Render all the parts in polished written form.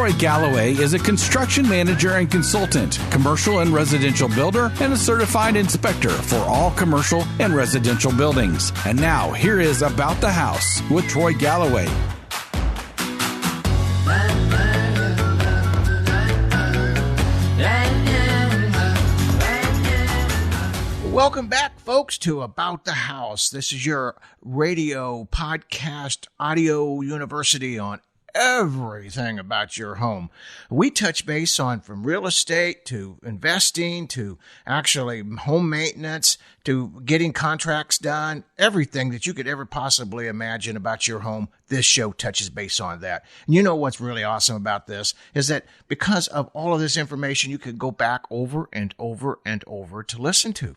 Troy Galloway is a construction manager and consultant, commercial and residential builder, and a certified inspector for all commercial and residential buildings. And now, here is About the House with Troy Galloway. Welcome back, folks, to About the House. This is your radio, podcast, audio university on everything about your home. We touch base on from real estate to investing to actually home maintenance to getting contracts done, everything that you could ever possibly imagine about your home. This show touches base on that. And you know what's really awesome about this is that because of all of this information, you can go back over and over and over to listen to.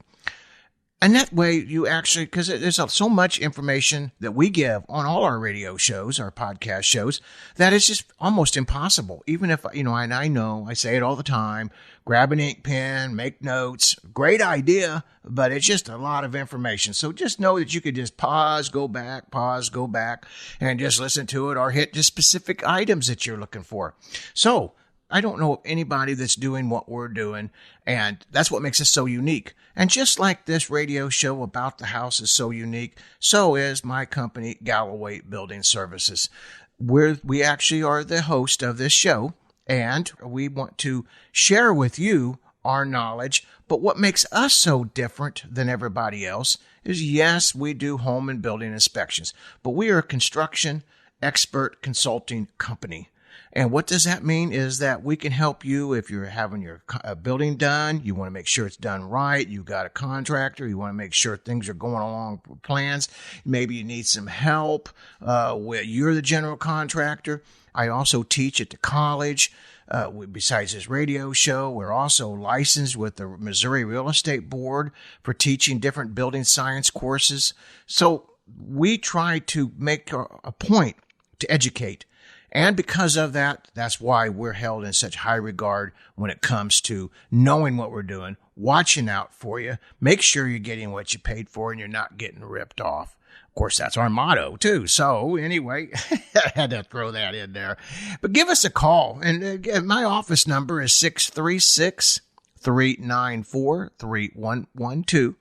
And that way you actually, because there's so much information that we give on all our radio shows, our podcast shows, that it's just almost impossible. Even if, and I know, I say it all the time, grab an ink pen, make notes, great idea, but it's just a lot of information. So just know that you could just pause, go back, and just listen to it or hit just specific items that you're looking for. So I don't know of anybody that's doing what we're doing, and that's what makes us so unique. And just like this radio show About the House is so unique, so is my company, Galloway Building Services. We actually are the host of this show, and we want to share with you our knowledge. But what makes us so different than everybody else is, yes, we do home and building inspections, but we are a construction expert consulting company. And what does that mean is that we can help you if you're having your building done, you want to make sure it's done right, you got a contractor, you want to make sure things are going along with plans, maybe you need some help, you're the general contractor. I also teach at the college. Besides this radio show, we're also licensed with the Missouri Real Estate Board for teaching different building science courses. So we try to make a point to educate. And because of that, that's why we're held in such high regard when it comes to knowing what we're doing, watching out for you, make sure you're getting what you paid for and you're not getting ripped off. Of course, that's our motto, too. So anyway, I had to throw that in there. But give us a call. And my office number is 636-394-3112.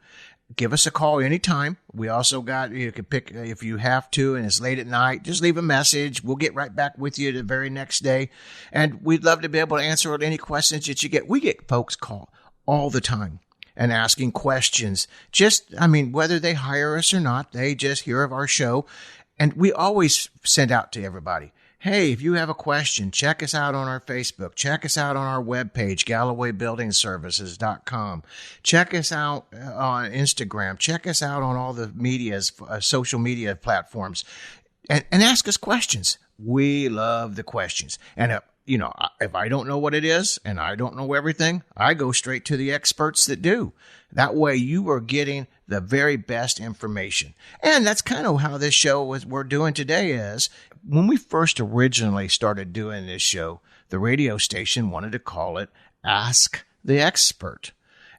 Give us a call anytime. We also you can pick if you have to and it's late at night, just leave a message. We'll get right back with you the very next day. And we'd love to be able to answer any questions that you get. We get folks call all the time and asking questions. Whether they hire us or not, they just hear of our show. And we always send out to everybody, hey, if you have a question, check us out on our Facebook. Check us out on our webpage, GallowayBuildingServices.com. Check us out on Instagram. Check us out on all the social media platforms. And ask us questions. We love the questions. And, if I don't know what it is and I don't know everything, I go straight to the experts that do. That way you are getting the very best information. And that's kind of how this show we're doing today is. When we first originally started doing this show, the radio station wanted to call it Ask the Expert.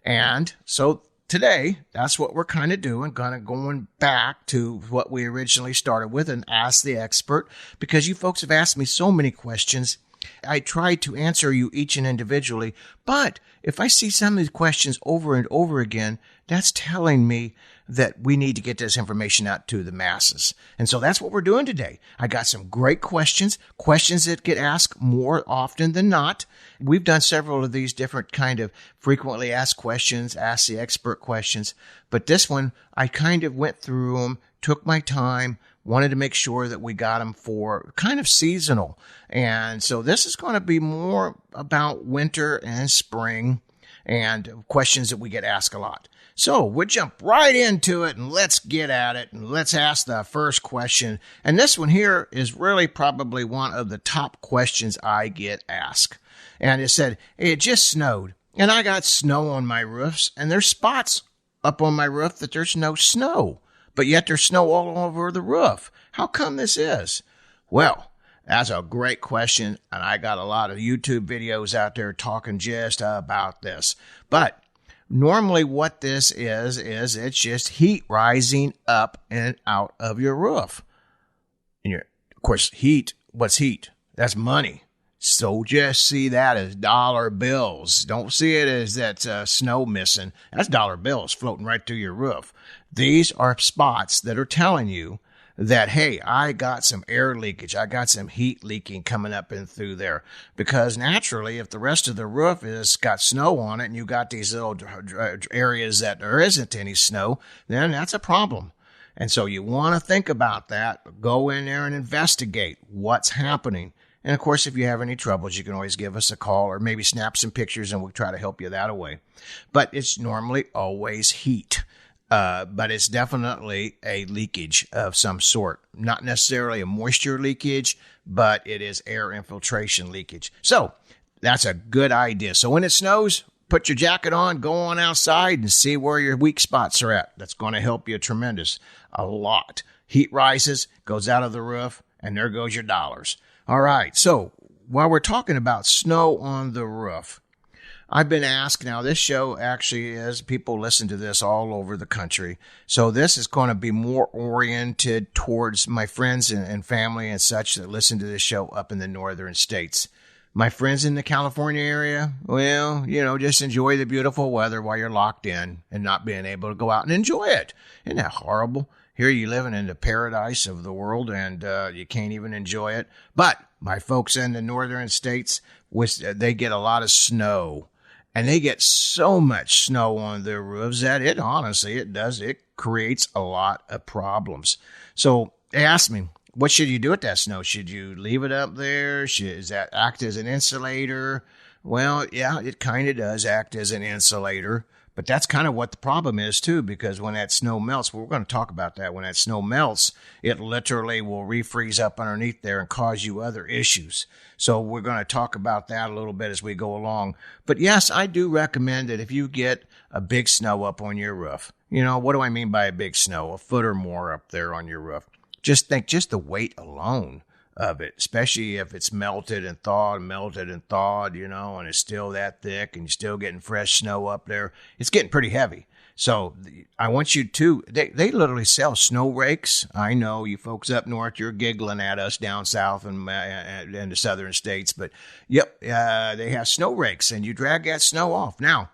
And so today, that's what we're kind of doing, going back to what we originally started with and Ask the Expert, because you folks have asked me so many questions. I try to answer you each and individually, but if I see some of these questions over and over again, that's telling me that we need to get this information out to the masses. And so that's what we're doing today. I got some great questions that get asked more often than not. We've done several of these different kind of frequently asked questions, Ask the Expert questions, but this one, I kind of went through them, took my time, wanted to make sure that we got them for kind of seasonal. And so this is going to be more about winter and spring and questions that we get asked a lot. So we'll jump right into it and let's get at it and let's ask the first question. And this one here is really probably one of the top questions I get asked. And it said, it just snowed and I got snow on my roofs and there's spots up on my roof that there's no snow, but yet there's snow all over the roof. How come this is? Well, that's a great question. And I got a lot of YouTube videos out there talking just about this, but normally what this is it's just heat rising up and out of your roof. And of course, heat, what's heat? That's money. So just see that as dollar bills. Don't see it as that snow missing. That's dollar bills floating right through your roof. These are spots that are telling you that, hey, I got some air leakage. I got some heat leaking coming up and through there. Because naturally, if the rest of the roof is got snow on it and you got these little areas that there isn't any snow, then that's a problem. And so you want to think about that. Go in there and investigate what's happening. And, of course, if you have any troubles, you can always give us a call or maybe snap some pictures and we'll try to help you that way. But it's normally always heat. But it's definitely a leakage of some sort. Not necessarily a moisture leakage, but it is air infiltration leakage. So that's a good idea. So when it snows, put your jacket on, go on outside and see where your weak spots are at. That's going to help you a lot. Heat rises, goes out of the roof, and there goes your dollars. All right, so while we're talking about snow on the roof, I've been asked, now this show actually is, people listen to this all over the country, so this is going to be more oriented towards my friends and family and such that listen to this show up in the northern states. My friends in the California area, well, just enjoy the beautiful weather while you're locked in and not being able to go out and enjoy it. Isn't that horrible? Here you living in the paradise of the world and you can't even enjoy it. But my folks in the northern states, they get a lot of snow. And they get so much snow on their roofs that it creates a lot of problems. So they asked me, what should you do with that snow? Should you leave it up there? Does that act as an insulator? Well, yeah, it kind of does act as an insulator. But that's kind of what the problem is, too, because when that snow melts, we're going to talk about that. When that snow melts, it literally will refreeze up underneath there and cause you other issues. So we're going to talk about that a little bit as we go along. But yes, I do recommend that if you get a big snow up on your roof, what do I mean by a big snow? A foot or more up there on your roof. Just think, just the weight alone of it, especially if it's melted and thawed, and it's still that thick and you're still getting fresh snow up there. It's getting pretty heavy. So I want you to, they literally sell snow rakes. I know you folks up north, you're giggling at us down south and the southern states, but yep, they have snow rakes and you drag that snow off. Now,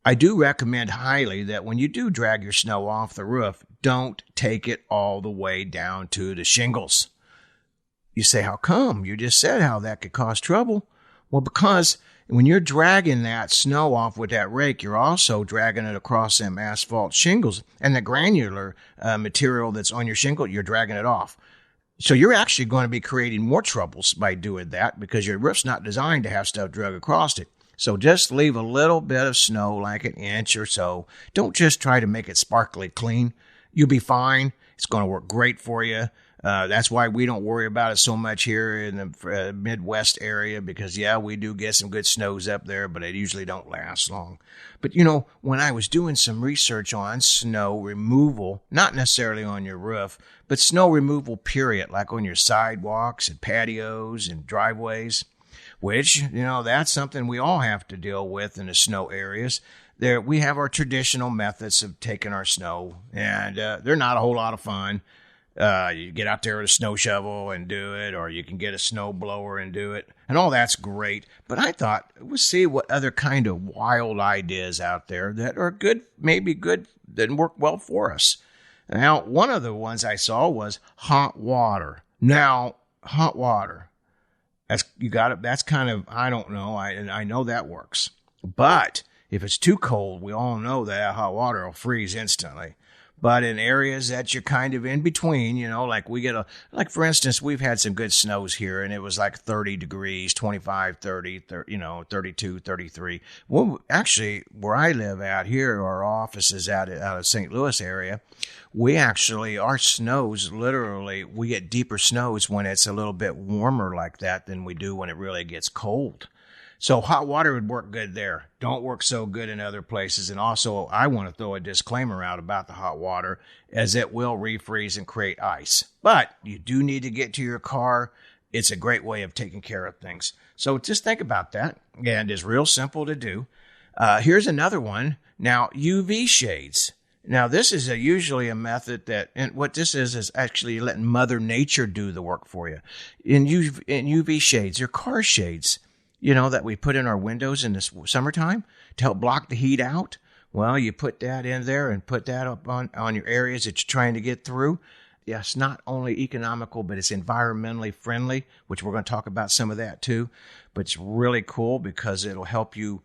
I do recommend highly that when you do drag your snow off the roof, don't take it all the way down to the shingles. You say, how come? You just said how that could cause trouble. Well, because when you're dragging that snow off with that rake, you're also dragging it across them asphalt shingles. And the granular material that's on your shingle, you're dragging it off. So you're actually going to be creating more troubles by doing that because your roof's not designed to have stuff drug across it. So just leave a little bit of snow, like an inch or so. Don't just try to make it sparkly clean. You'll be fine. It's going to work great for you. That's why we don't worry about it so much here in the Midwest area because, yeah, we do get some good snows up there, but they usually don't last long. But, when I was doing some research on snow removal, not necessarily on your roof, but snow removal period, like on your sidewalks and patios and driveways, which, that's something we all have to deal with in the snow areas. There, we have our traditional methods of taking our snow, and they're not a whole lot of fun. You get out there with a snow shovel and do it, or you can get a snow blower and do it, and all that's great. But I thought, we'll see what other kind of wild ideas out there that are good, maybe good, that work well for us. Now, one of the ones I saw was hot water. Now, hot water, that's kind of, I don't know, I know that works. But if it's too cold, we all know that hot water will freeze instantly. But in areas that you're kind of in between, like for instance, we've had some good snows here and it was like 30 degrees, 25, 30, 32, 33. Well, actually, where I live out here, our office is out of St. Louis area. Our snows, literally, we get deeper snows when it's a little bit warmer like that than we do when it really gets cold. So hot water would work good there. Don't work so good in other places. And also, I want to throw a disclaimer out about the hot water, as it will refreeze and create ice. But you do need to get to your car. It's a great way of taking care of things. So just think about that. And it's real simple to do. Here's another one. Now, UV shades. Now, this is usually a method and what this is actually letting Mother Nature do the work for you. In UV shades or car shades, that we put in our windows in the summertime to help block the heat out. Well, you put that in there and put that up on your areas that you're trying to get through. Yes, not only economical, but it's environmentally friendly, which we're going to talk about some of that too. But it's really cool because it'll help you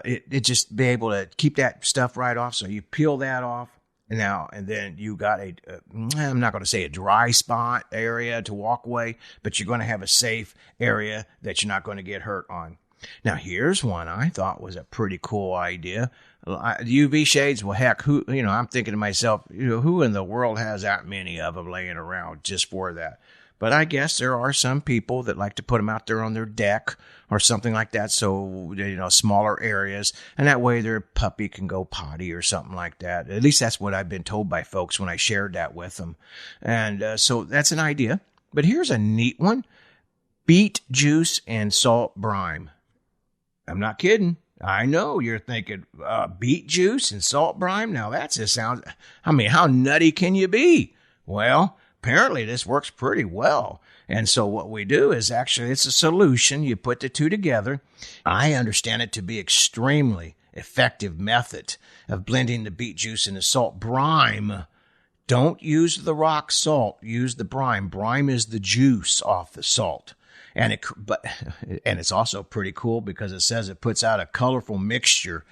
it just be able to keep that stuff right off. So you peel that off and then you got I'm not going to say a dry spot area to walk away, but you're going to have a safe area that you're not going to get hurt on. Now, here's one I thought was a pretty cool idea. UV shades, well, heck, I'm thinking to myself, who in the world has that many of them laying around just for that? But I guess there are some people that like to put them out there on their deck or something like that. So, smaller areas. And that way their puppy can go potty or something like that. At least that's what I've been told by folks when I shared that with them. And so that's an idea. But here's a neat one. Beet juice and salt brine. I'm not kidding. I know you're thinking beet juice and salt brine. Now that just sounds, how nutty can you be? Well, apparently this works pretty well. And so what we do is actually it's a solution. You put the two together. I understand it to be extremely effective method of blending the beet juice and the salt brine. Don't use the rock salt. Use the brine. Brine is the juice off the salt. And it's also pretty cool because it says it puts out a colorful mixture,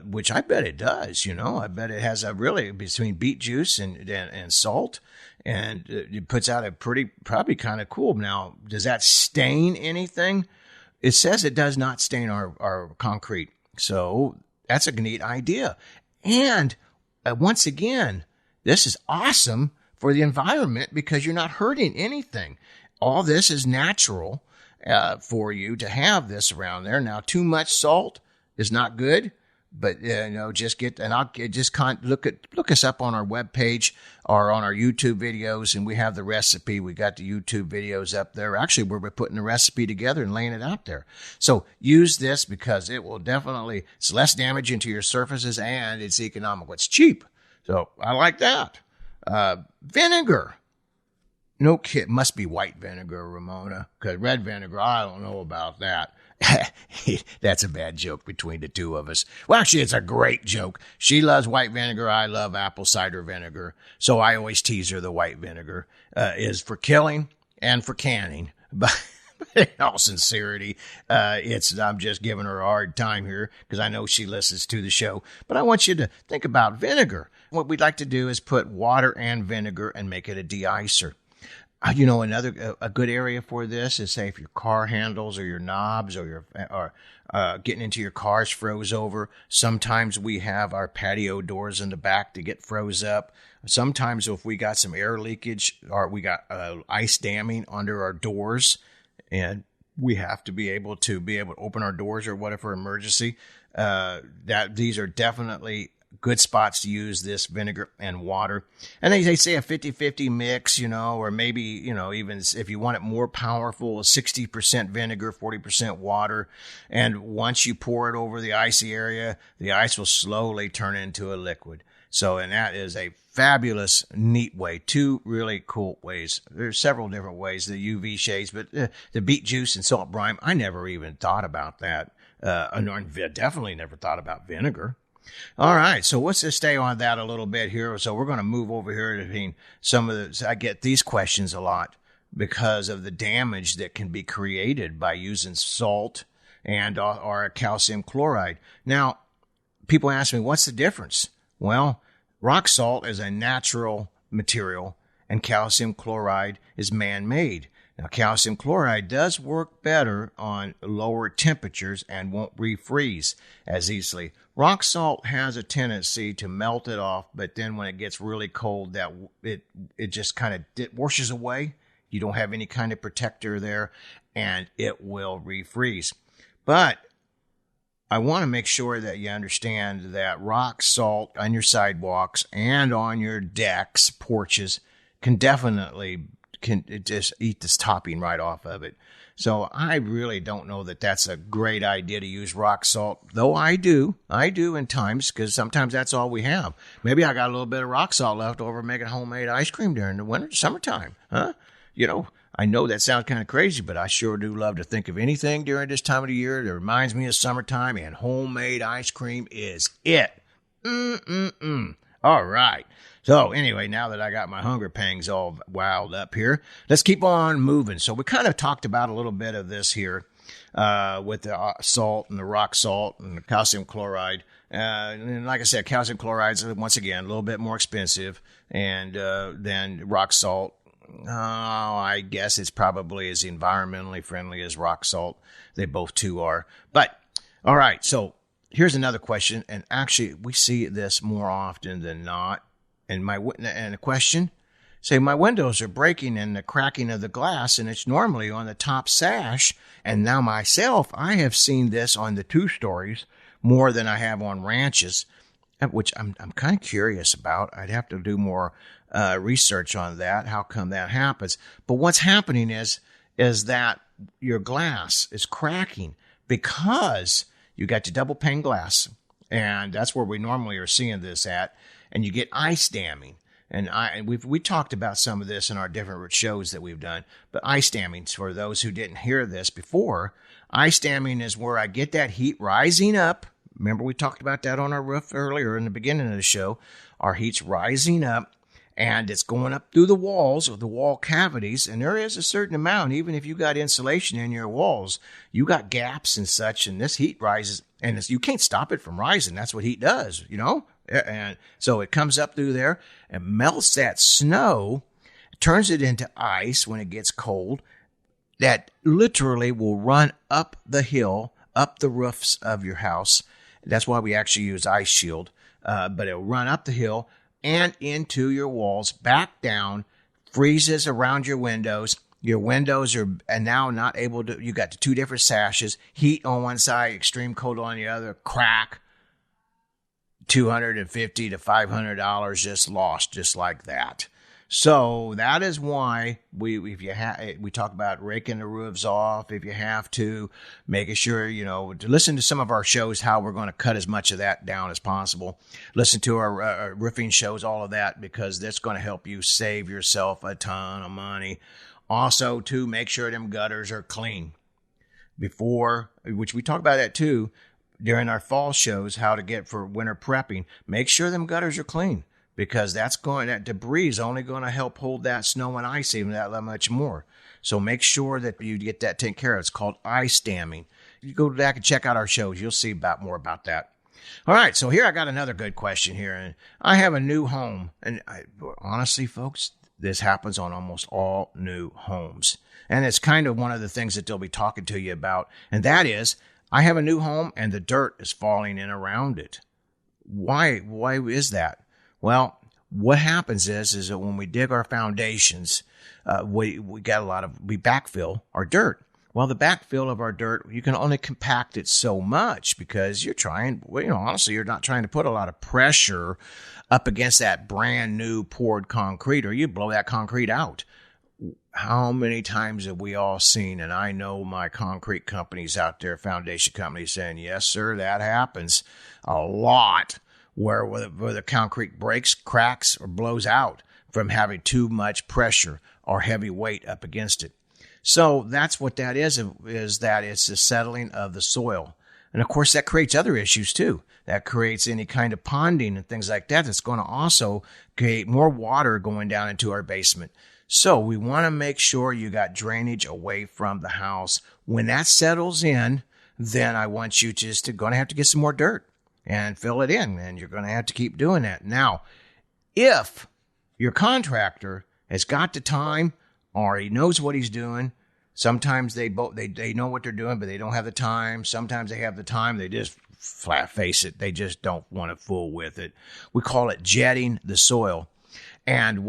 which I bet it does. I bet it has between beet juice and salt, and it puts out a probably kind of cool. Now, does that stain anything? It says it does not stain our concrete, so that's a neat idea. And once again, this is awesome for the environment because you're not hurting anything. All this is natural for you to have this around there. Now, too much salt is not good, but look us up on our webpage or on our YouTube videos, and we have the recipe. We got the YouTube videos up there. Actually, we're putting the recipe together and laying it out there. So use this because it will it's less damage into your surfaces and it's economical. It's cheap. So I like that. Vinegar. No kid, must be white vinegar, Ramona, because red vinegar, I don't know about that. That's a bad joke between the two of us. Well, actually, it's a great joke. She loves white vinegar. I love apple cider vinegar. So I always tease her the white vinegar is for killing and for canning. But in all sincerity, I'm just giving her a hard time here because I know she listens to the show. But I want you to think about vinegar. What we'd like to do is put water and vinegar and make it a de-icer. A good area for this is, say, if your car handles or your knobs or getting into your cars froze over. Sometimes we have our patio doors in the back to get froze up. Sometimes if we got some air leakage or we got ice damming under our doors and we have to be able to open our doors or whatever emergency, these are definitely good spots to use this vinegar and water. And they say a 50-50 mix, or maybe, even if you want it more powerful, 60% vinegar, 40% water. And once you pour it over the icy area, the ice will slowly turn into a liquid. And that is a fabulous, neat way. Two really cool ways. There's several different ways, the UV shades, but the beet juice and salt brine, I never even thought about that. I definitely never thought about vinegar. All right, so let's just stay on that a little bit here. So we're going to move over here to I get these questions a lot because of the damage that can be created by using salt and or calcium chloride. Now, people ask me, what's the difference? Well, rock salt is a natural material and calcium chloride is man-made. Now, calcium chloride does work better on lower temperatures and won't refreeze as easily. Rock salt has a tendency to melt it off, but then when it gets really cold, that it just it washes away. You don't have any kind of protector there, and it will refreeze. But I want to make sure that you understand that rock salt on your sidewalks and on your decks, porches, can definitely can just eat this topping right off of it. So I really don't know that that's a great idea to use rock salt, though I do in times, because sometimes that's all we have. Maybe I got a little bit of rock salt left over making homemade ice cream during the summertime, huh? I know that sounds kind of crazy, but I sure do love to think of anything during this time of the year that reminds me of summertime, and homemade ice cream is it. All right. So anyway, now that I got my hunger pangs all wound up here, let's keep on moving. So we kind of talked about a little bit of this here with the salt and the rock salt and the calcium chloride. And like I said, calcium chloride is, once again, a little bit more expensive than rock salt. I guess it's probably as environmentally friendly as rock salt. They both too are. But, all right, so here's another question. And actually, we see this more often than not. And the question, say my windows are breaking and the cracking of the glass, and it's normally on the top sash. And now myself, I have seen this on the 2-stories more than I have on ranches, which I'm kind of curious about. I'd have to do more research on that, how come that happens. But what's happening is that your glass is cracking because you got the double pane glass, and that's where we normally are seeing this at, and you get ice damming. And we talked about some of this in our different shows that we've done, but ice damming, for those who didn't hear this before, ice damming is where I get that heat rising up. Remember, we talked about that on our roof earlier in the beginning of the show. Our heat's rising up, and it's going up through the walls or the wall cavities, and there is a certain amount, even if you got insulation in your walls, you got gaps and such, and this heat rises, and you can't stop it from rising. That's what heat does, And so it comes up through there and melts that snow, turns it into ice when it gets cold, that literally will run up the hill, up the roofs of your house. That's why we actually use ice shield, but it'll run up the hill and into your walls, back down, freezes around your windows. Your windows are now not able to, you got the 2 different sashes, heat on one side, extreme cold on the other, crack, $250 to $500 just lost, just like that. So that is why we talk about raking the roofs off if you have to, making sure, to listen to some of our shows, how we're going to cut as much of that down as possible. Listen to our roofing shows, all of that, because that's going to help you save yourself a ton of money. Also, to make sure them gutters are clean which we talk about that too during our fall shows, how to get for winter prepping. Make sure them gutters are clean, because that debris is only going to help hold that snow and ice even that much more. So make sure that you get that taken care of. It's called ice damming. You go back and check out our shows. You'll see more about that. All right, so here I got another good question here. And I have a new home. And honestly, folks, this happens on almost all new homes. And it's kind of one of the things that they'll be talking to you about. And that is, I have a new home and the dirt is falling in around it. Why is that? Well, what happens is that when we dig our foundations, we backfill our dirt. Well, the backfill of our dirt, you can only compact it so much because honestly, you're not trying to put a lot of pressure up against that brand new poured concrete, or you blow that concrete out. How many times have we all seen, and I know my concrete companies out there, foundation companies, saying, yes, sir, that happens a lot, where the concrete breaks, cracks, or blows out from having too much pressure or heavy weight up against it. So that's what that is that it's the settling of the soil. And of course, that creates other issues too. That creates any kind of ponding and things like that. That's going to also create more water going down into our basement. So we want to make sure you got drainage away from the house. When that settles in, then I want you going to have to get some more dirt and fill it in, and you're going to have to keep doing that. Now, if your contractor has got the time or he knows what he's doing, sometimes they know what they're doing, but they don't have the time. Sometimes they have the time, they just flat face it. They just don't want to fool with it. We call it jetting the soil. And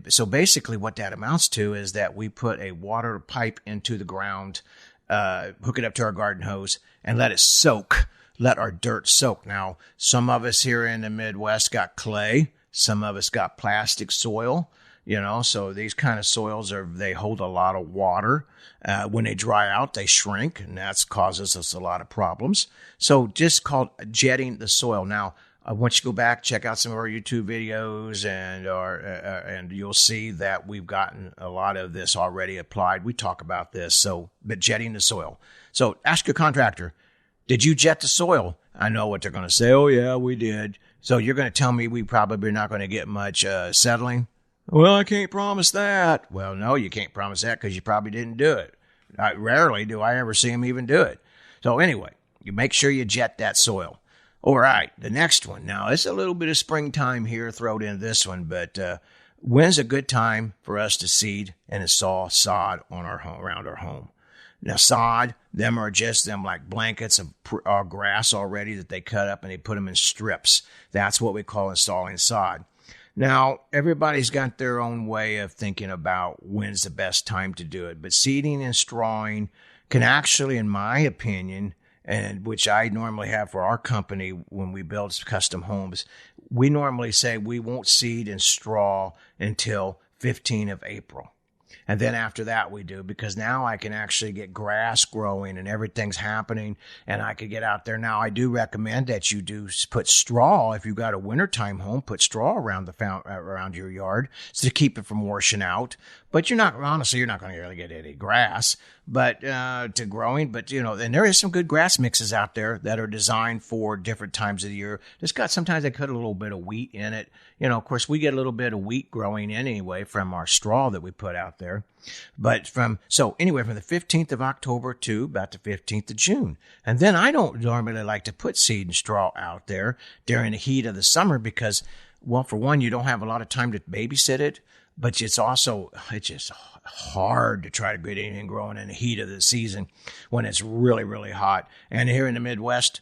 so basically what that amounts to is that we put a water pipe into the ground, hook it up to our garden hose, and let it soak. Let our dirt soak. Now, some of us here in the Midwest got clay. Some of us got plastic soil. So these kind of soils they hold a lot of water. When they dry out, they shrink, and that causes us a lot of problems. So just called jetting the soil. Now, once you go back, check out some of our YouTube videos, and you'll see that we've gotten a lot of this already applied. We talk about this. But jetting the soil. So ask your contractor, did you jet the soil? I know what they're going to say. Oh, yeah, we did. So you're going to tell me we probably not going to get much settling? Well, I can't promise that. Well, no, you can't promise that because you probably didn't do it. Rarely do I ever see them even do it. So anyway, you make sure you jet that soil. All right, the next one. Now, it's a little bit of springtime here thrown in this one, but when's a good time for us to seed and install sod on our home, around our home? Now, sod, them are just them like blankets of grass already that they cut up and they put them in strips. That's what we call installing sod. Now, everybody's got their own way of thinking about when's the best time to do it, but seeding and strawing can actually, in my opinion, and which I normally have for our company when we build custom homes, we normally say we won't seed and straw until 15 of April. And then after that we do, because now I can actually get grass growing and everything's happening and I could get out there. Now I do recommend that you do put straw. If you've got a wintertime home, put straw around around your yard to keep it from washing out. But you're not going to really get any grass, but to growing. But and there is some good grass mixes out there that are designed for different times of the year. Sometimes they put a little bit of wheat in it. Of course, we get a little bit of wheat growing in anyway from our straw that we put out there. But from the 15th of October to about the 15th of June. And then I don't normally like to put seed and straw out there during the heat of the summer because, well, for one, you don't have a lot of time to babysit it. But it's just hard to try to get anything growing in the heat of the season when it's really, really hot. And here in the Midwest,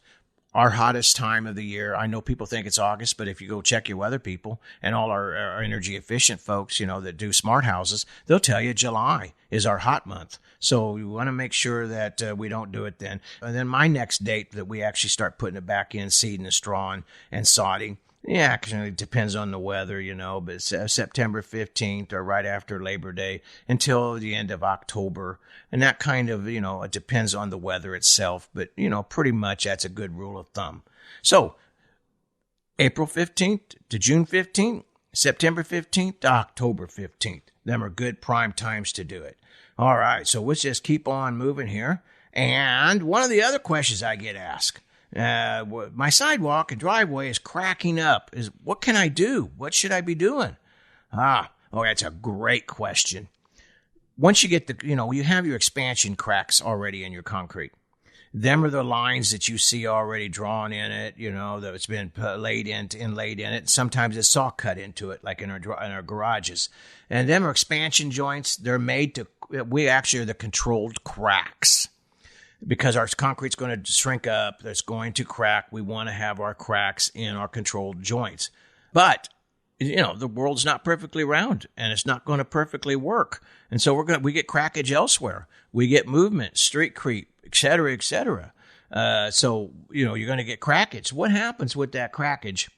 our hottest time of the year, I know people think it's August, but if you go check your weather people and all our energy efficient folks, that do smart houses, they'll tell you July is our hot month. So we want to make sure that we don't do it then. And then my next date that we actually start putting it back in, seeding and strawing and sodding. Yeah, it depends on the weather, but September 15th or right after Labor Day until the end of October. And that kind of, it depends on the weather itself. But, pretty much that's a good rule of thumb. So April 15th to June 15th, September 15th to October 15th. Them are good prime times to do it. All right, so let's just keep on moving here. And one of the other questions I get asked, my sidewalk and driveway is cracking up. What can I do? What should I be doing? That's a great question. Once you get you have your expansion cracks already in your concrete. Them are the lines that you see already drawn in it, that it's been inlaid in it. Sometimes it's saw cut into it, like in our garages. And them are expansion joints. They're made we actually are the controlled cracks. Because our concrete's going to shrink up, it's going to crack. We want to have our cracks in our controlled joints. But, the world's not perfectly round, and it's not going to perfectly work. And so we get crackage elsewhere. We get movement, street creep, et cetera, et cetera. So, you're going to get crackage. What happens with that crackage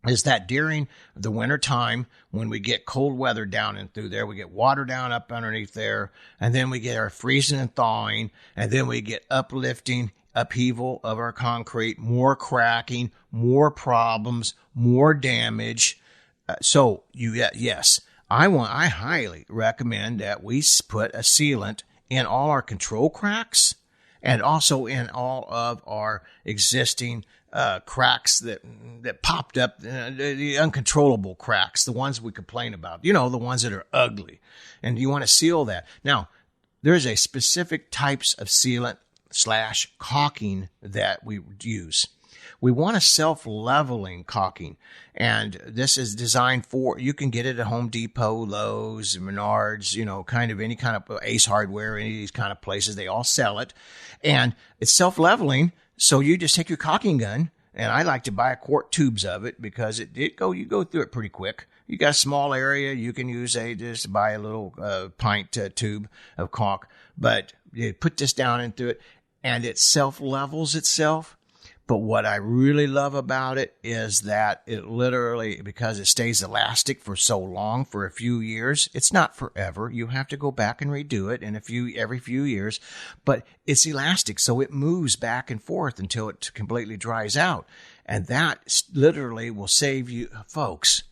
is that during the winter time, when we get cold weather down and through there, we get water down up underneath there, and then we get our freezing and thawing, and then we get upheaval of our concrete, more cracking, more problems, more damage. Yes, I highly recommend that we put a sealant in all our control cracks and also in all of our existing cracks that popped up, the uncontrollable cracks, the ones we complain about, the ones that are ugly. And you want to seal that. Now, there's a specific types of sealant / caulking that we use. We want a self-leveling caulking, and this is designed you can get it at Home Depot, Lowe's, Menards, kind of any kind of Ace Hardware, any of these kind of places. They all sell it, and it's self-leveling. So you just take your caulking gun, and I like to buy quart tubes of it because you go through it pretty quick. You got a small area, you can use just buy a little pint tube of caulk, but you put this down into it, and it self-levels itself. But what I really love about it is that it literally, because it stays elastic for so long, for a few years, it's not forever. You have to go back and redo it every few years, but it's elastic. So it moves back and forth until it completely dries out. And that literally will save you, folks.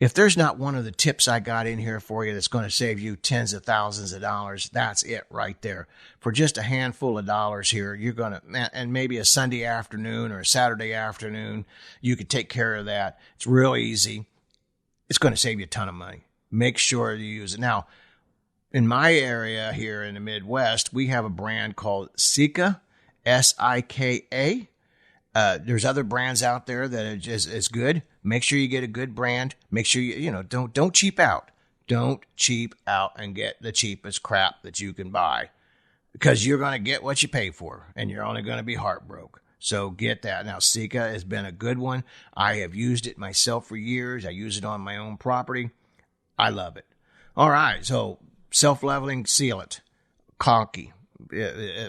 If there's not one of the tips I got in here for you that's going to save you tens of thousands of dollars, that's it right there. For just a handful of dollars here, you're going to, and maybe a Sunday afternoon or a Saturday afternoon, you could take care of that. It's real easy. It's going to save you a ton of money. Make sure you use it. Now, in my area here in the Midwest, we have a brand called Sika, Sika. There's other brands out there that are just as good. Make sure you get a good brand. Make sure don't cheap out. Don't cheap out and get the cheapest crap that you can buy, because you're going to get what you pay for, and you're only going to be heartbroken. So get that. Now, Sika has been a good one. I have used it myself for years. I use it on my own property. I love it. All right. So self-leveling sealant, caulking,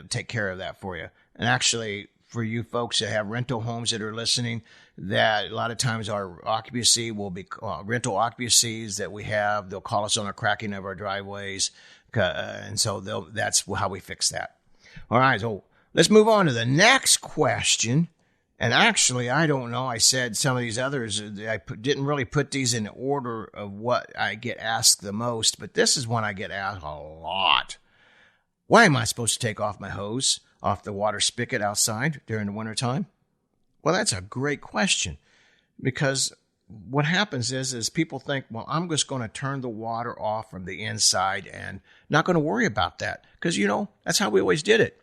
take care of that for you. And actually, for you folks that have rental homes that are listening, that a lot of times our occupancy will be rental occupancies that we have. They'll call us on a cracking of our driveways. And so that's how we fix that. All right. So let's move on to the next question. And actually, I don't know. I said some of these others, didn't really put these in order of what I get asked the most, but this is one I get asked a lot. Why am I supposed to take off my hose off the water spigot outside during the wintertime? Well, that's a great question, because what happens is people think, well, I'm just going to turn the water off from the inside and not going to worry about that, because, that's how we always did it.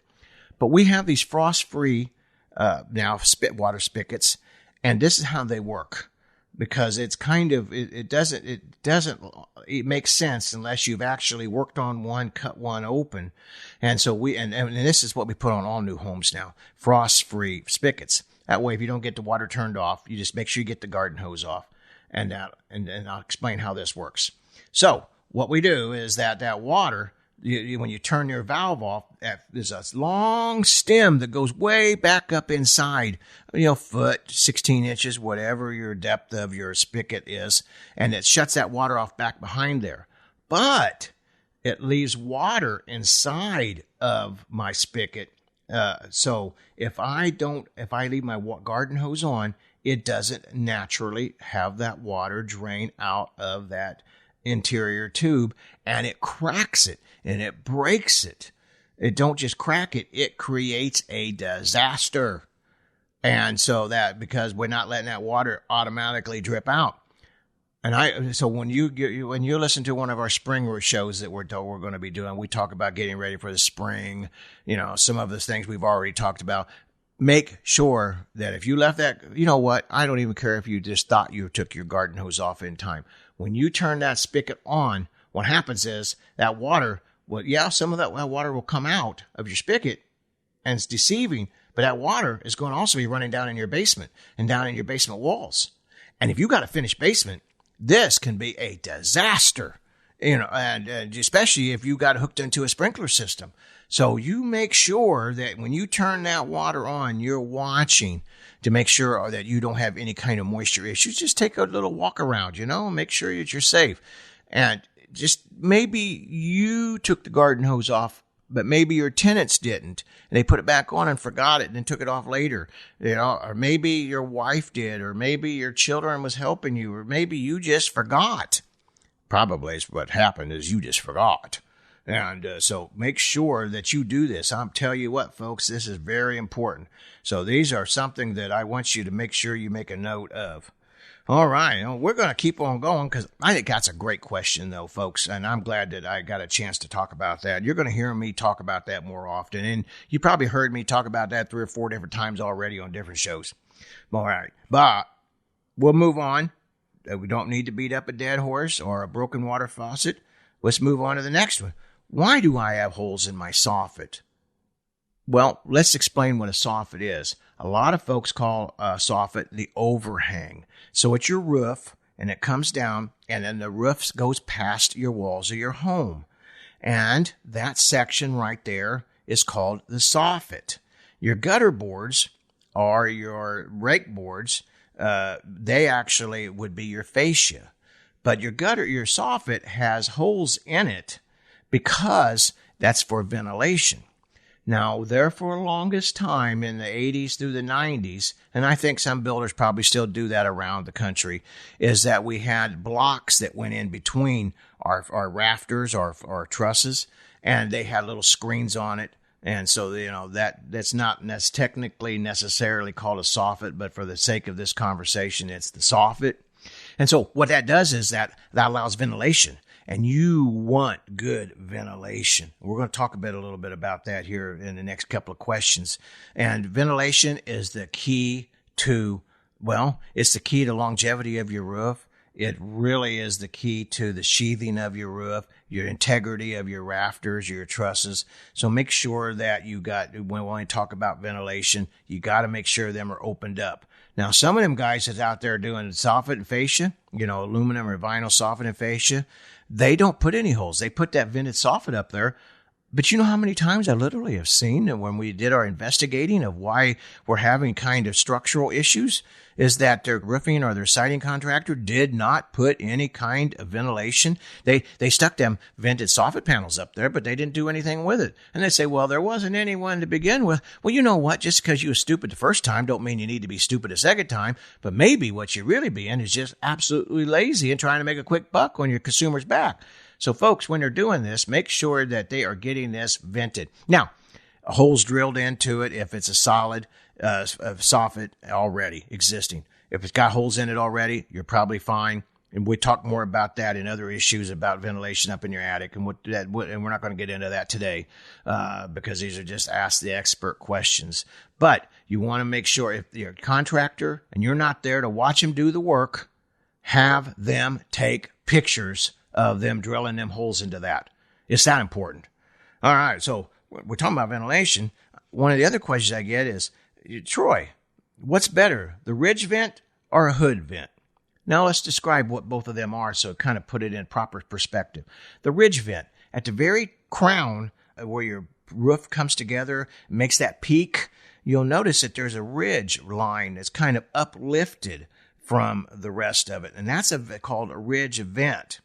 But we have these frost-free now water spigots, and this is how they work, because it's kind of, it doesn't make sense unless you've actually worked on one, cut one open. And so and this is what we put on all new homes now, frost-free spigots. That way, if you don't get the water turned off, you just make sure you get the garden hose off. And I'll explain how this works. So what we do is that water, when you turn your valve off, there's a long stem that goes way back up inside, foot, 16 inches, whatever your depth of your spigot is, and it shuts that water off back behind there. But it leaves water inside of my spigot. So if I leave my garden hose on, it doesn't naturally have that water drain out of that interior tube, and it cracks it and it breaks it. It don't just crack it, it creates a disaster. And so because we're not letting that water automatically drip out. And so when you listen to one of our spring shows that we're going to be doing, we talk about getting ready for the spring, some of the things we've already talked about. Make sure that if you left that, I don't even care if you just thought you took your garden hose off in time. When you turn that spigot on, what happens is that water, some of that water will come out of your spigot, and it's deceiving, but that water is going to also be running down in your basement and down in your basement walls. And if you got a finished basement, this can be a disaster, and especially if you got hooked into a sprinkler system. So you make sure that when you turn that water on, you're watching to make sure that you don't have any kind of moisture issues. Just take a little walk around, make sure that you're safe. And just maybe you took the garden hose off, but maybe your tenants didn't, and they put it back on and forgot it and then took it off later, or maybe your wife did, or maybe your children was helping you, or maybe you just forgot. Probably is what happened, is you just forgot. And so make sure that you do this. I'm telling you what, folks, this is very important. So these are something that I want you to make sure you make a note of. All right. We're going to keep on going, because I think that's a great question, though, folks. And I'm glad that I got a chance to talk about that. You're going to hear me talk about that more often. And you probably heard me talk about that 3 or 4 different times already on different shows. All right. But we'll move on. We don't need to beat up a dead horse or a broken water faucet. Let's move on to the next one. Why do I have holes in my soffit? Well, let's explain what a soffit is. A lot of folks call a soffit the overhang. So it's your roof, and it comes down, and then the roof goes past your walls of your home. And that section right there is called the soffit. Your gutter boards or your rake boards, they actually would be your fascia. But your gutter, your soffit has holes in it because that's for ventilation. Now, there for the longest time in the 80s through the 90s, and I think some builders probably still do that around the country, is that we had blocks that went in between our rafters, our trusses, and they had little screens on it. And so, that's technically necessarily called a soffit, but for the sake of this conversation, it's the soffit. And so what that does is that allows ventilation. And you want good ventilation. We're going to talk a little bit about that here in the next couple of questions. And ventilation is the key to, it's the key to longevity of your roof. It really is the key to the sheathing of your roof, your integrity of your rafters, your trusses. So make sure that when we talk about ventilation, you got to make sure them are opened up. Now, some of them guys that's out there doing soffit and fascia, aluminum or vinyl soffit and fascia, they don't put any holes. They put that vented soffit up there. But you know how many times I literally have seen when we did our investigating of why we're having kind of structural issues is that their roofing or their siding contractor did not put any kind of ventilation. They stuck them vented soffit panels up there, but they didn't do anything with it. And they say, well, there wasn't anyone to begin with. Well, you know what? Just because you were stupid the first time don't mean you need to be stupid a second time. But maybe what you really being is just absolutely lazy and trying to make a quick buck on your consumer's back. So folks, when they're doing this, make sure that they are getting this vented. Now, holes drilled into it if it's a solid soffit already existing. If it's got holes in it already, you're probably fine. And we talk more about that in other issues about ventilation up in your attic, and and we're not going to get into that today because these are just ask the expert questions. But you want to make sure if you're a contractor and you're not there to watch them do the work, have them take pictures of them drilling them holes into that. It's that important. All right, so we're talking about ventilation. One of the other questions I get is, Troy, what's better, the ridge vent or a hood vent? Now let's describe what both of them are so kind of put it in proper perspective. The ridge vent, at the very crown where your roof comes together, makes that peak, you'll notice that there's a ridge line that's kind of uplifted from the rest of it, and that's called a ridge vent.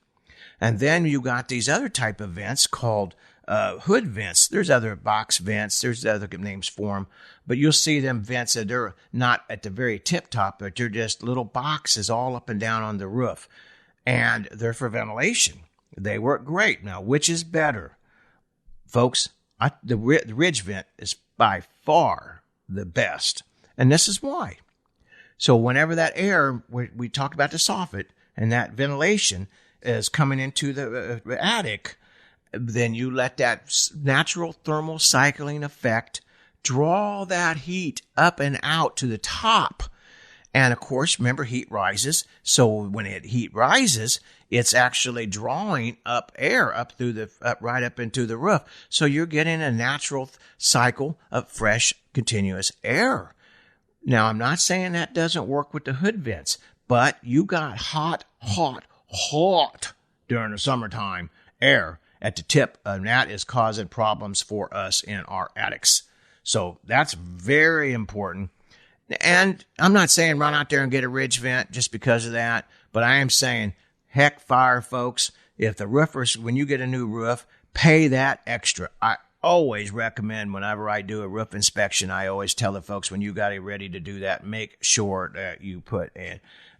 And then you got these other type of vents called hood vents. There's other box vents. There's other names for them. But you'll see them vents that they're not at the very tip top, but they're just little boxes all up and down on the roof. And they're for ventilation. They work great. Now, which is better? Folks, the ridge vent is by far the best. And this is why. So whenever that air, we talked about the soffit, and that ventilation is coming into the attic, then you let that natural thermal cycling effect draw that heat up and out to the top. And of course, remember, heat rises. So when heat rises, it's actually drawing up air right up into the roof. So you're getting a natural cycle of fresh, continuous air. Now, I'm not saying that doesn't work with the hood vents, but you got hot during the summertime air at the tip, and that is causing problems for us in our attics. So that's very important. And I'm not saying run out there and get a ridge vent just because of that, but I am saying, heck fire, folks. If the roofers, when you get a new roof, pay that extra. I always recommend whenever I do a roof inspection, I always tell the folks, when you got it ready to do that, make sure that you put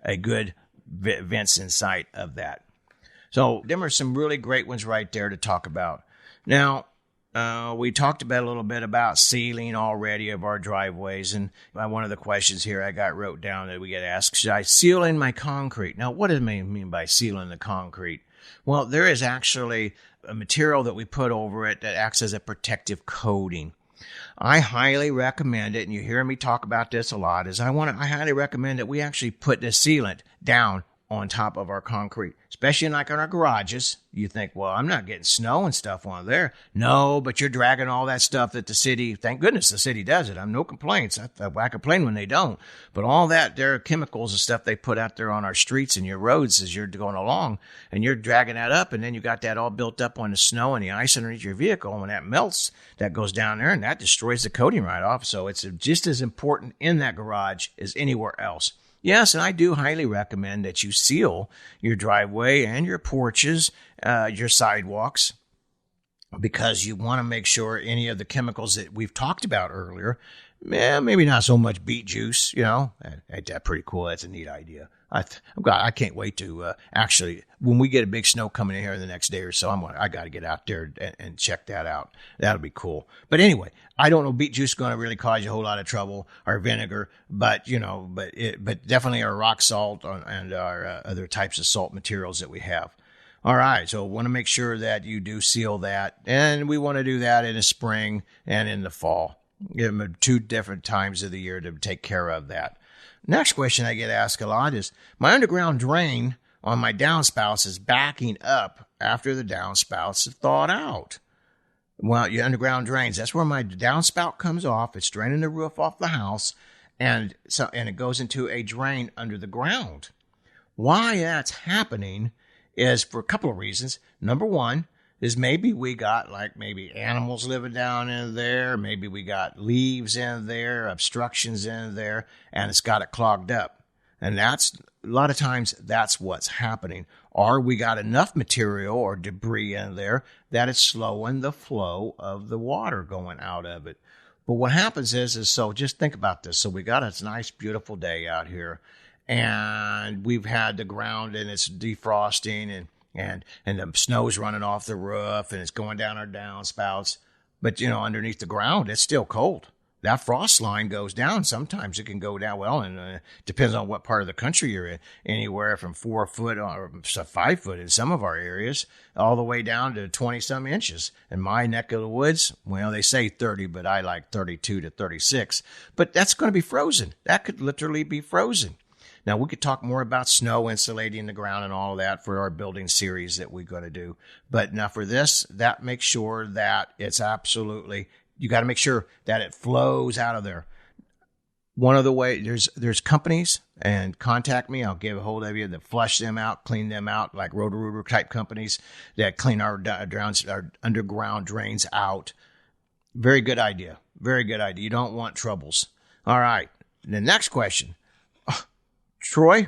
a good vents in sight of that. So them are some really great ones right there to talk about. Now, we talked about a little bit about sealing already of our driveways. And one of the questions here I got wrote down that we get asked, should I seal in my concrete? Now, what does it mean by sealing the concrete? Well, there is actually a material that we put over it that acts as a protective coating. I highly recommend it, and you hear me talk about this a lot, I highly recommend that we actually put the sealant down on top of our concrete, especially like in our garages. You think, well, I'm not getting snow and stuff on there. No, but you're dragging all that stuff that the city, thank goodness the city does it. I'm no complaints. I complain when they don't. But all that, there are chemicals and stuff they put out there on our streets and your roads as you're going along, and you're dragging that up, and then you got that all built up on the snow and the ice underneath your vehicle. And when that melts, that goes down there and that destroys the coating right off. So it's just as important in that garage as anywhere else. Yes, and I do highly recommend that you seal your driveway and your porches, your sidewalks, because you want to make sure any of the chemicals that we've talked about earlier, maybe not so much beet juice, that's pretty cool. That's a neat idea. I can't wait to actually, when we get a big snow coming in here the next day or so, I got to get out there and check that out. That'll be cool. But anyway, I don't know, beet juice is going to really cause you a whole lot of trouble, or vinegar, but definitely our rock salt and our other types of salt materials that we have. All right, so want to make sure that you do seal that, and we want to do that in the spring and in the fall. Give them 2 different times of the year to take care of that. Next question I get asked a lot is, my underground drain on my downspouts is backing up after the downspouts have thawed out. Well, your underground drains, that's where my downspout comes off. It's draining the roof off the house, and it goes into a drain under the ground. Why that's happening is for a couple of reasons. Number one is maybe we got maybe animals living down in there. Maybe we got leaves in there, obstructions in there, and it's got it clogged up. And that's a lot of times that's what's happening. Or we got enough material or debris in there that it's slowing the flow of the water going out of it. But what happens is so just think about this. So we got a nice, beautiful day out here, and we've had the ground and it's defrosting and the snow's running off the roof and it's going down our downspouts. But, underneath the ground, it's still cold. That frost line goes down. Sometimes it can go down, and depends on what part of the country you're in, anywhere from 4 foot or 5 foot in some of our areas, all the way down to 20-some inches. In my neck of the woods, they say 30, but I like 32 to 36. But that's going to be frozen. That could literally be frozen. Now, we could talk more about snow insulating the ground and all of that for our building series that we're going to do. But now for this, that makes sure that it's absolutely, you got to make sure that it flows out of there. One of the ways, there's companies, and contact me, I'll give a hold of you, that flush them out, clean them out, like Roto-Rooter type companies that clean our underground drains out. Very good idea. Very good idea. You don't want troubles. All right. The next question. Troy,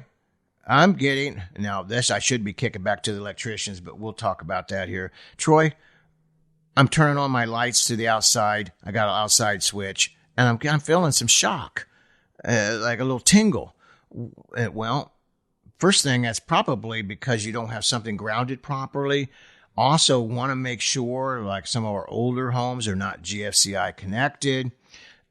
I'm getting, now this I should be kicking back to the electricians, but we'll talk about that here. Troy, I'm turning on my lights to the outside. I got an outside switch, and I'm feeling some shock, like a little tingle. Well, first thing, that's probably because you don't have something grounded properly. Also want to make sure, like some of our older homes are not GFCI connected.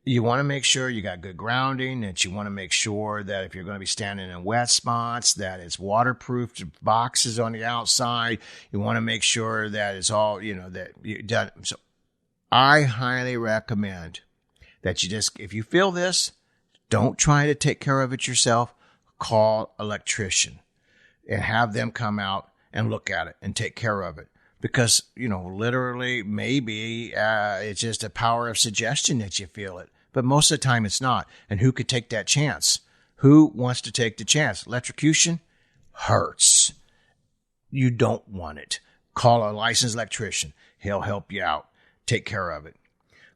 You want to make sure you got good grounding, that you want to make sure that if you're going to be standing in wet spots, that it's waterproof boxes on the outside. You want to make sure that it's all, that you done. So I highly recommend that you just, if you feel this, don't try to take care of it yourself. Call an electrician and have them come out and look at it and take care of it. Because, literally, maybe it's just a power of suggestion that you feel it. But most of the time it's not. And who could take that chance? Who wants to take the chance? Electrocution hurts. You don't want it. Call a licensed electrician. He'll help you out. Take care of it.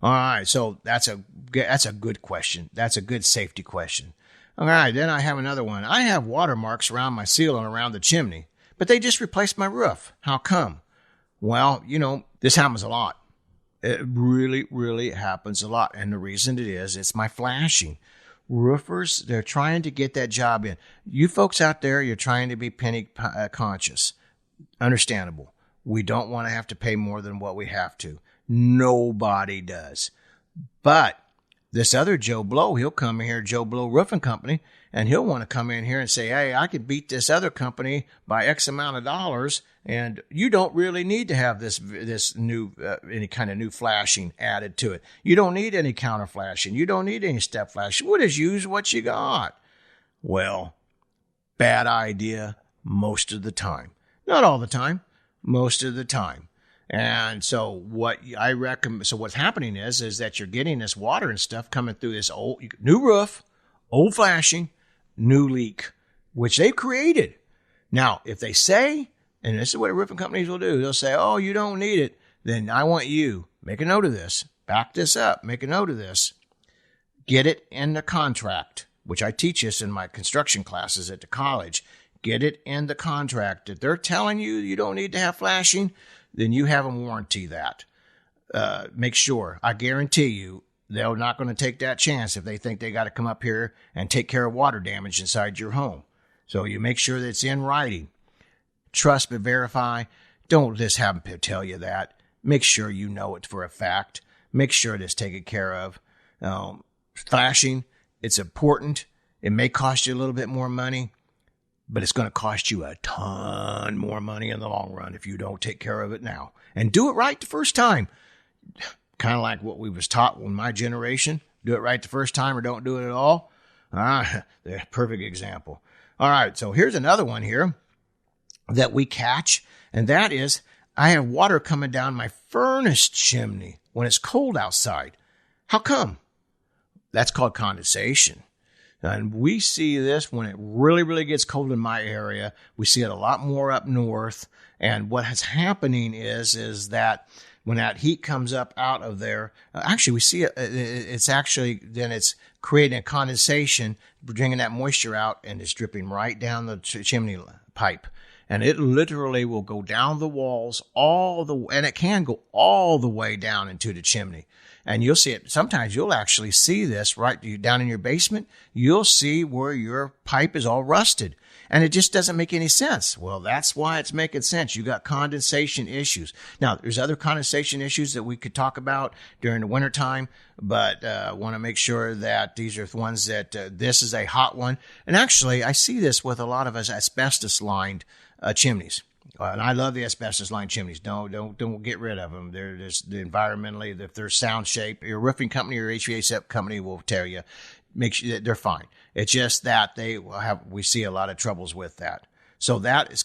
All right. So that's a good question. That's a good safety question. All right. Then I have another one. I have watermarks around my ceiling around the chimney, but they just replaced my roof. How come? Well, this happens a lot. It really, really happens a lot. And the reason it is, it's my flashing. Roofers, they're trying to get that job in. You folks out there, you're trying to be penny conscious. Understandable. We don't want to have to pay more than what we have to. Nobody does. But this other Joe Blow, he'll come in here, Joe Blow Roofing Company, and he'll want to come in here and say, hey, I could beat this other company by X amount of dollars, and you don't really need to have this new, any kind of new flashing added to it. You don't need any counter flashing. You don't need any step flashing. We'll just use what you got. Well, bad idea. most of the time. Not all the time, most of the time. And so what I recommend, so what's happening is that you're getting this water and stuff coming through this old, new roof, old flashing, new leak, which they've created. Now, if they say, and this is what roofing companies will do, they'll say, oh, you don't need it. Then I want you, make a note of this, back this up, make a note of this, get it in the contract, which I teach this in my construction classes at the college. Get it in the contract. If they're telling you you don't need to have flashing, then you have them warranty that. Make sure. I guarantee you they're not going to take that chance if they think they got to come up here and take care of water damage inside your home. So you make sure that it's in writing. Trust but verify. Don't just have them tell you that. Make sure you know it for a fact. Make sure it's taken care of. Flashing, it's important. It may cost you a little bit more money, but it's going to cost you a ton more money in the long run if you don't take care of it now. And do it right the first time. Kind of like what we was taught in my generation. Do it right the first time or don't do it at all. The perfect example. All right, so here's another one here that we catch, and that is I have water coming down my furnace chimney when it's cold outside. How come? That's called condensation. And we see this when it really, really gets cold in my area. We see it a lot more up north. And what is happening is that when that heat comes up out of there, actually we see it, it's actually, then it's creating a condensation, bringing that moisture out, and it's dripping right down the chimney pipe. And it literally will go down the walls and it can go all the way down into the chimney. And you'll see it. Sometimes you'll actually see this right down in your basement. You'll see where your pipe is all rusted. And it just doesn't make any sense. Well, that's why it's making sense. You got condensation issues. Now, there's other condensation issues that we could talk about during the wintertime, but want to make sure that these are ones that this is a hot one. And actually, I see this with a lot of us asbestos-lined chimneys. And I love the asbestos-lined chimneys. Don't get rid of them. They're just environmentally, if they're sound shape, your roofing company or HVAC company will tell you, make sure that they're fine. It's just that we see a lot of troubles with that. So that is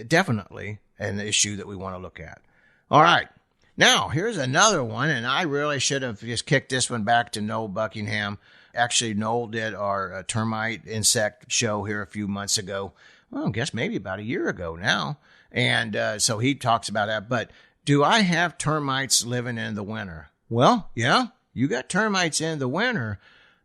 definitely an issue that we want to look at. All right. Now, here's another one, and I really should have just kicked this one back to Noel Buckingham. Actually, Noel did our termite insect show here a few months ago. Well, I guess maybe about a year ago now. And so he talks about that. But do I have termites living in the winter? Well, yeah, you got termites in the winter.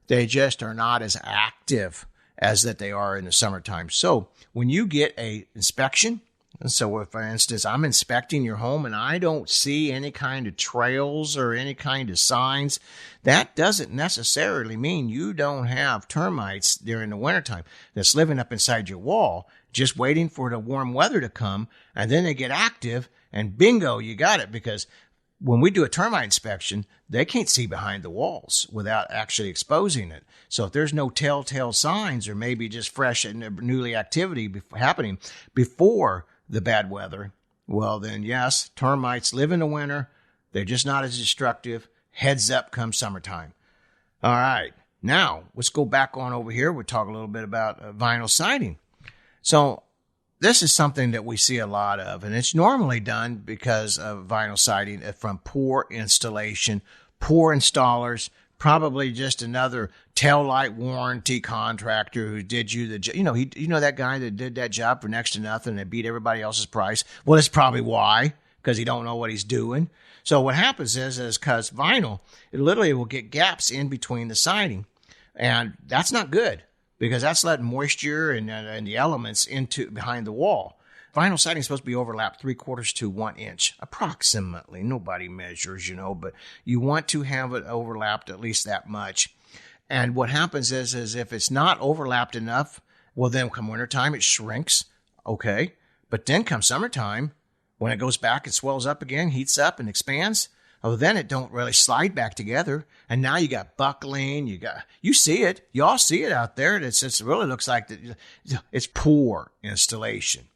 They just are not as active as that they are in the summertime. So when you get a inspection, and so if, for instance, I'm inspecting your home and I don't see any kind of trails or any kind of signs, that doesn't necessarily mean you don't have termites during the wintertime that's living up inside your wall, just waiting for the warm weather to come, and then they get active, and bingo, you got it. Because when we do a termite inspection, they can't see behind the walls without actually exposing it. So if there's no telltale signs or maybe just fresh and newly activity happening before the bad weather, well then yes, termites live in the winter. They're just not as destructive. Heads up come summertime. All right. Now let's go back on over here. We'll talk a little bit about vinyl siding. So this is something that we see a lot of, and it's normally done because of vinyl siding from poor installation, poor installers, probably just another taillight warranty contractor who did you the, that guy that did that job for next to nothing and beat everybody else's price. Well, that's probably why, because he don't know what he's doing. So what happens is because vinyl, it literally will get gaps in between the siding, and that's not good, because that's letting moisture and the elements into behind the wall. Vinyl siding is supposed to be overlapped 3/4 to 1 inch, approximately. Nobody measures, but you want to have it overlapped at least that much. And what happens is if it's not overlapped enough, well, then come wintertime, it shrinks. Okay. But then come summertime, when it goes back, it swells up again, heats up and expands. Oh, then it don't really slide back together. And now you got buckling. You see it. You all see it out there. It really looks like it's poor installation.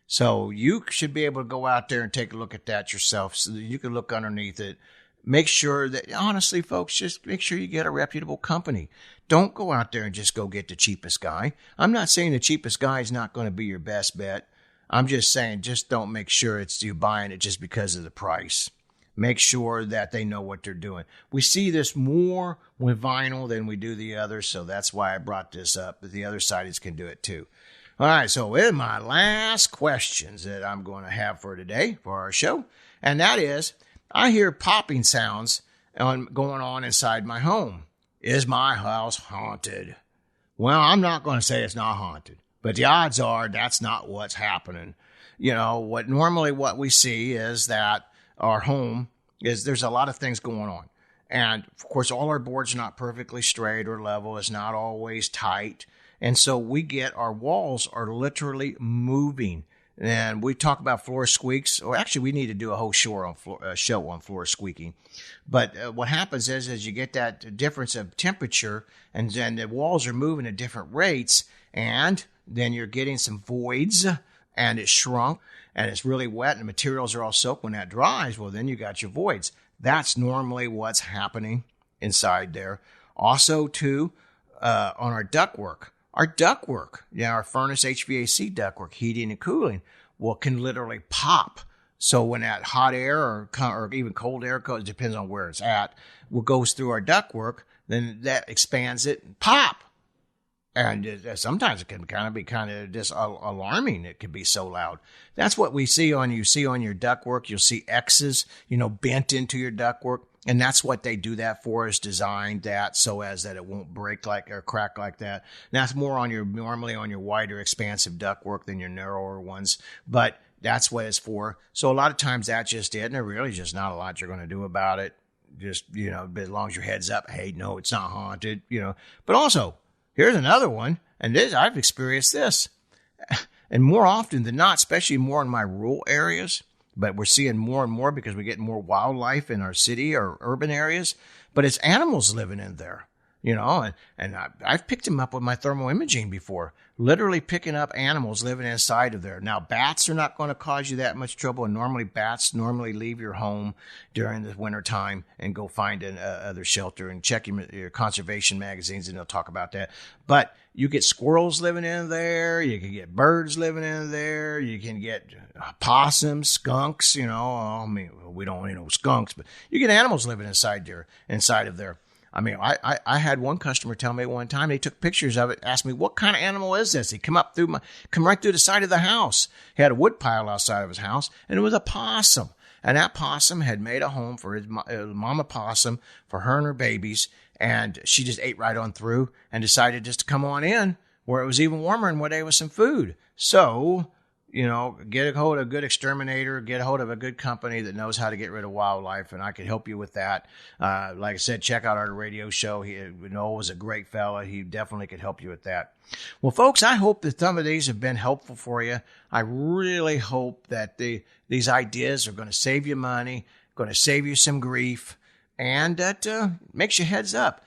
So you should be able to go out there and take a look at that yourself so that you can look underneath it, make sure that, honestly, folks, just make sure you get a reputable company. Don't go out there and just go get the cheapest guy. I'm not saying the cheapest guy is not going to be your best bet. I'm just saying, just don't make sure it's you buying it just because of the price. Make sure that they know what they're doing. We see this more with vinyl than we do the others, so that's why I brought this up. But the other siders can do it too. All right, so in my last questions that I'm going to have for today for our show, and that is, I hear popping sounds going on inside my home. Is my house haunted? Well, I'm not going to say it's not haunted, but the odds are that's not what's happening. What we see is that our home there's a lot of things going on. And of course, all our boards are not perfectly straight or level. It's not always tight. And so our walls are literally moving. And we talk about floor squeaks, or actually we need to do a whole show on floor squeaking. But what happens is you get that difference of temperature, and then the walls are moving at different rates, and then you're getting some voids, and it's shrunk, and it's really wet, and the materials are all soaked. When that dries, well, then you got your voids. That's normally what's happening inside there. Also, too, on our ductwork. Our ductwork, our furnace HVAC ductwork, heating and cooling, can literally pop. So when that hot air or even cold air goes, depends on where it's at, goes through our ductwork, then that expands it and pop. And sometimes it can kind of just alarming. It can be so loud. That's what you see on your ductwork. You'll see X's, bent into your ductwork. And that's what they do that for, is designed that so as that it won't break or crack like that. And that's more normally on your wider, expansive ductwork than your narrower ones. But that's what it's for. So a lot of times that's just it. And there really just not a lot you're going to do about it. Just, as long as your head's up, hey, no, it's not haunted, But also, here's another one. And I've experienced this. And more often than not, especially more in my rural areas, but we're seeing more and more because we're getting more wildlife in our city or urban areas. But it's animals living in there, and I've picked them up with my thermal imaging before, literally picking up animals living inside of there. Now, bats are not going to cause you that much trouble. And normally bats leave your home during the winter time and go find other shelter, and check your conservation magazines, and they'll talk about that. But you get squirrels living in there. You can get birds living in there. You can get possums, skunks, we don't need no skunks, but you get animals living inside of there. I mean, I had one customer tell me one time, they took pictures of it, asked me, what kind of animal is this? He come right through the side of the house. He had a wood pile outside of his house, and it was a possum. And that possum had made a home for his mama possum, for her and her babies. And she just ate right on through and decided just to come on in where it was even warmer and where there was some food. So, get a hold of a good exterminator, get a hold of a good company that knows how to get rid of wildlife, and I could help you with that. Like I said, check out our radio show. Noel was a great fella. He definitely could help you with that. Well, folks, I hope that some of these have been helpful for you. I really hope that these ideas are going to save you money, going to save you some grief, and that makes your heads up.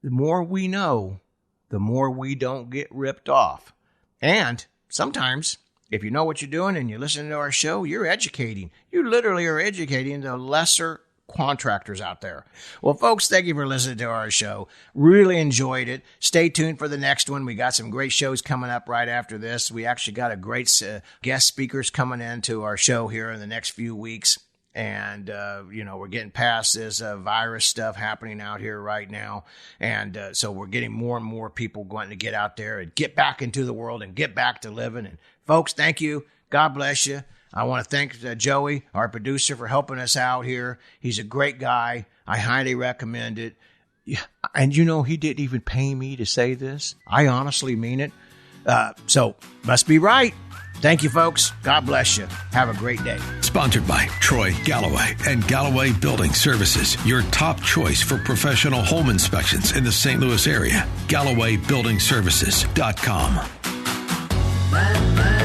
The more we know, the more we don't get ripped off. And sometimes, if you know what you're doing and you're listening to our show, you're educating. You literally are educating the lesser contractors out there. Well, folks, thank you for listening to our show. Really enjoyed it. Stay tuned for the next one. We got some great shows coming up right after this. We actually got a great guest speakers coming into our show here in the next few weeks. And, we're getting past this virus stuff happening out here right now. And so we're getting more and more people going to get out there and get back into the world and get back to living. And folks, thank you. God bless you. I want to thank Joey, our producer, for helping us out here. He's a great guy. I highly recommend it. And he didn't even pay me to say this. I honestly mean it. So must be right. Thank you, folks. God bless you. Have a great day. Sponsored by Troy Galloway and Galloway Building Services, your top choice for professional home inspections in the St. Louis area. GallowayBuildingServices.com.